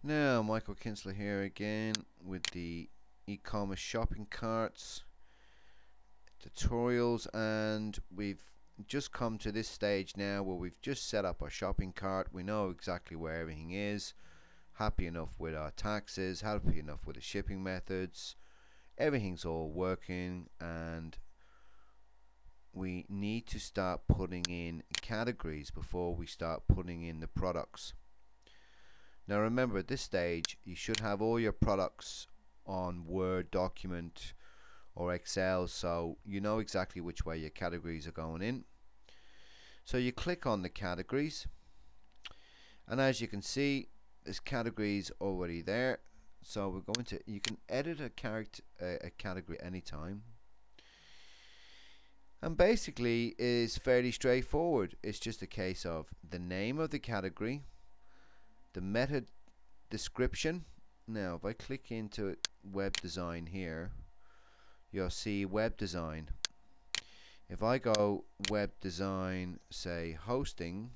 Now, Michael Kinsler here again with the e-commerce shopping carts tutorials, and we've just come to this stage now where we've just set up our shopping cart. We know exactly where everything is, happy enough with our taxes, happy enough with the shipping methods, everything's all working, and we need to start putting in categories before we start putting in the products. Now remember, at this stage you should have all your products on Word document or Excel, so you know exactly which way your categories are going in. So you click on the categories, and as you can see, this categories already there. So we're going to, you can edit a category anytime, and basically is fairly straightforward. It's just a case of the name of the category, the meta description. Now if I click into web design here, you'll see web design. If I go web design, say hosting,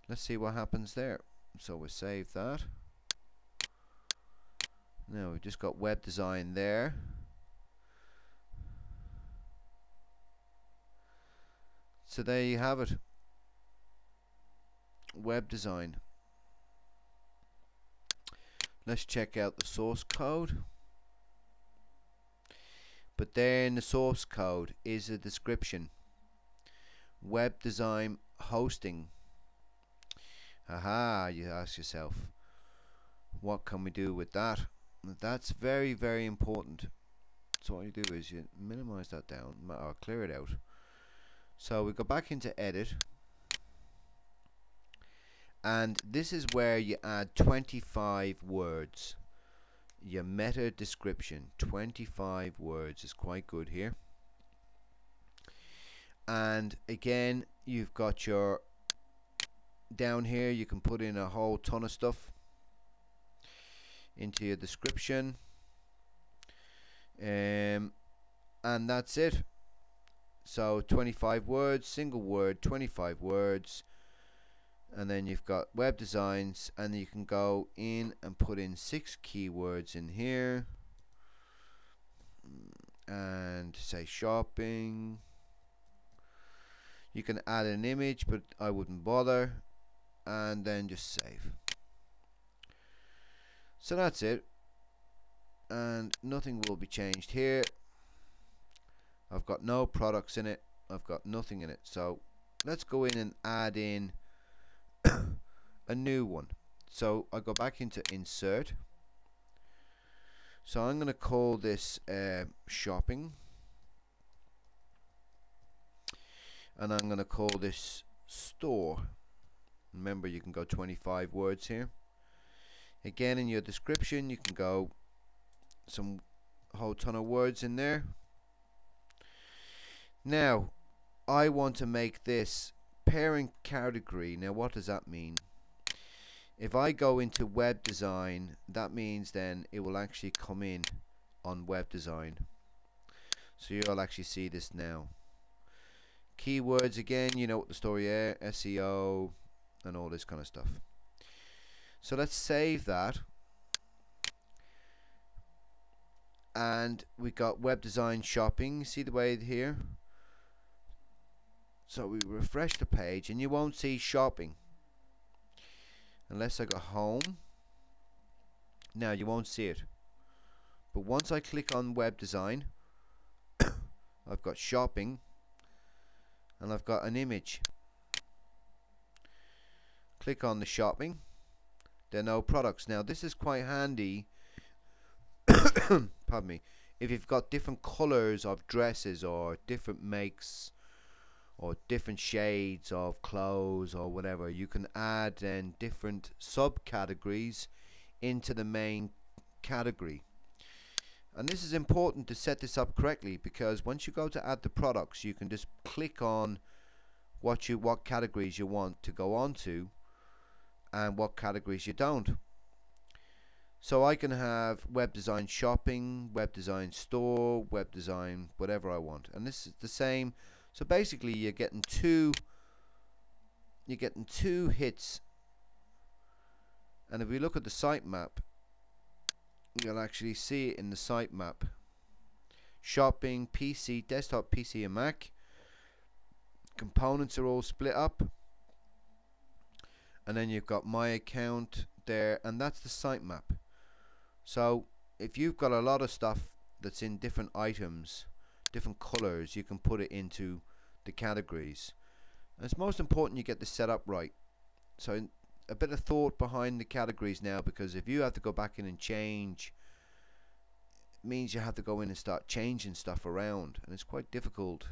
let's see what happens there. So we'll save that. Now we've just got web design there. So there you have it, web design. Let's check out the source code. But there in the source code is a description, web design hosting. Aha, you ask yourself, what can we do with that? That's very, very important. So what you do is you minimize that down or clear it out. So we go back into edit, and this is where you add 25 words. Your meta description, 25 words is quite good here. And again, you've got your, down here you can put in a whole ton of stuff into your description, and that's it. So 25 words, single word, 25 words, and then you've got web designs, and you can go in and put in 6 keywords in here, and say shopping. You can add an image, but I wouldn't bother, and then just save. So that's it, and nothing will be changed here. I've got no products in it, I've got nothing in it. So let's go in and add in a new one. So I go back into insert. So I'm going to call this shopping, and I'm going to call this store. Remember, you can go 25 words here. Again, in your description you can go some whole ton of words in there. Now I want to make this parent category. Now what does that mean? If I go into web design, that means then it will actually come in on web design. So you'll actually see this now. Keywords, again, you know what the story is, SEO and all this kind of stuff. So let's save that, and we got web design shopping. See the way here? So we refresh the page and you won't see shopping unless I go home. Now you won't see it, but once I click on web design, I've got shopping and I've got an image. Click on the shopping, there are no products. Now this is quite handy pardon me, if you've got different colors of dresses or different makes or different shades of clothes or whatever, you can add then different subcategories into the main category. And this is important to set this up correctly, because once you go to add the products, you can just click on what categories you want to go on to and what categories you don't. So I can have web design shopping, web design store, web design whatever I want, and this is the same. So basically you're getting two hits And if we look at the sitemap, you'll actually see it in the sitemap. Shopping, PC, desktop, PC and Mac. Components are all split up. And then you've got my account there, and that's the sitemap. So if you've got a lot of stuff that's in different items, different colors, you can put it into the categories. And it's most important you get this set up right. So a bit of thought behind the categories now, because if you have to go back in and change, it means you have to go in and start changing stuff around, and it's quite difficult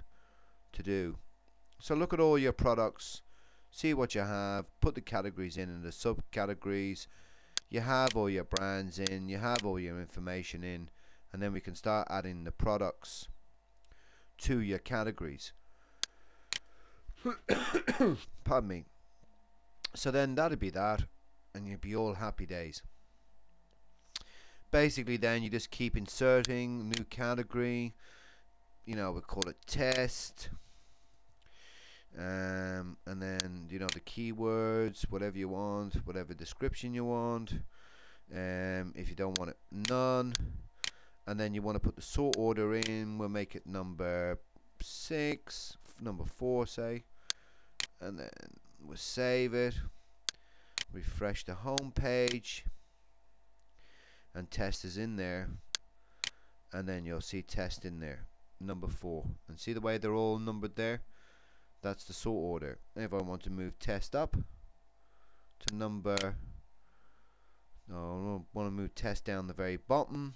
to do. So look at all your products, see what you have, put the categories in and the subcategories. You have all your brands in, you have all your information in, and then we can start adding the products to your categories. Pardon me. So then that'd be that, and you'd be all happy days. Basically then you just keep inserting new category, we call it test, and then the keywords, whatever you want, whatever description you want. If you don't want it, none. And then you want to put the sort order in. We'll make it number 6, number 4 say, and then we'll save it, refresh the home page, and test is in there, and then you'll see test in there, number 4, and see the way they're all numbered there. That's the sort order. If I want to move test up to number, no, I want to move test down the very bottom.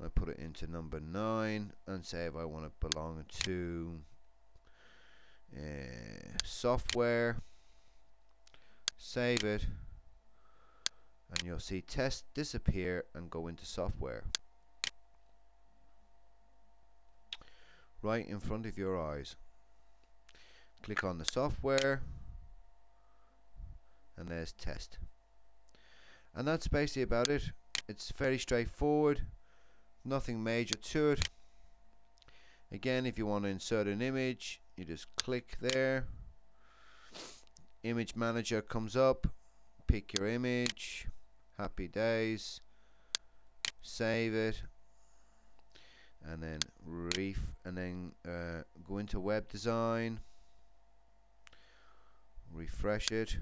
I put it into number 9, and say if I want it belong to software, save it, and you'll see test disappear and go into software right in front of your eyes. Click on the software, and there's test. And that's basically about it. It's very straightforward, nothing major to it. Again, if you want to insert an image, you just click there, image manager comes up, pick your image, happy days, save it, and then go into web design, refresh it,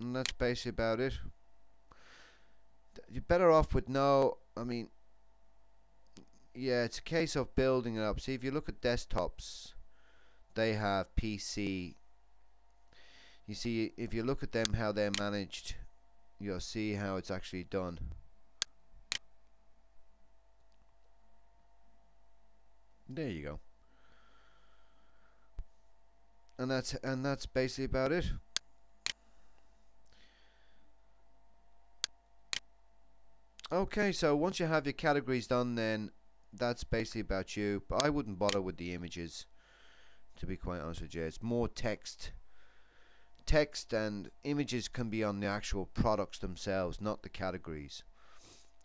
and that's basically about it. You're better off with yeah, it's a case of building it up. See, if you look at desktops, they have PC. You see, if you look at them, how they're managed, you'll see how it's actually done. There you go. And that's basically about it. Okay, so once you have your categories done, then that's basically about you. But I wouldn't bother with the images, to be quite honest with you. It's more text. Text and images can be on the actual products themselves, not the categories.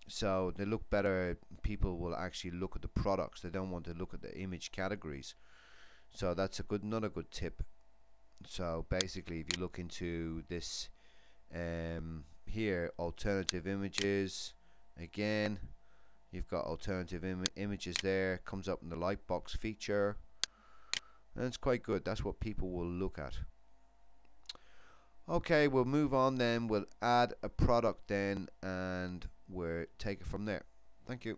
So they look better. People will actually look at the products. They don't want to look at the image categories. So that's another good tip. So basically, if you look into this here, alternative images, again, you've got alternative images there. Comes up in the lightbox feature, and it's quite good. That's what people will look at. Okay, we'll move on then. We'll add a product then, and we'll take it from there. Thank you.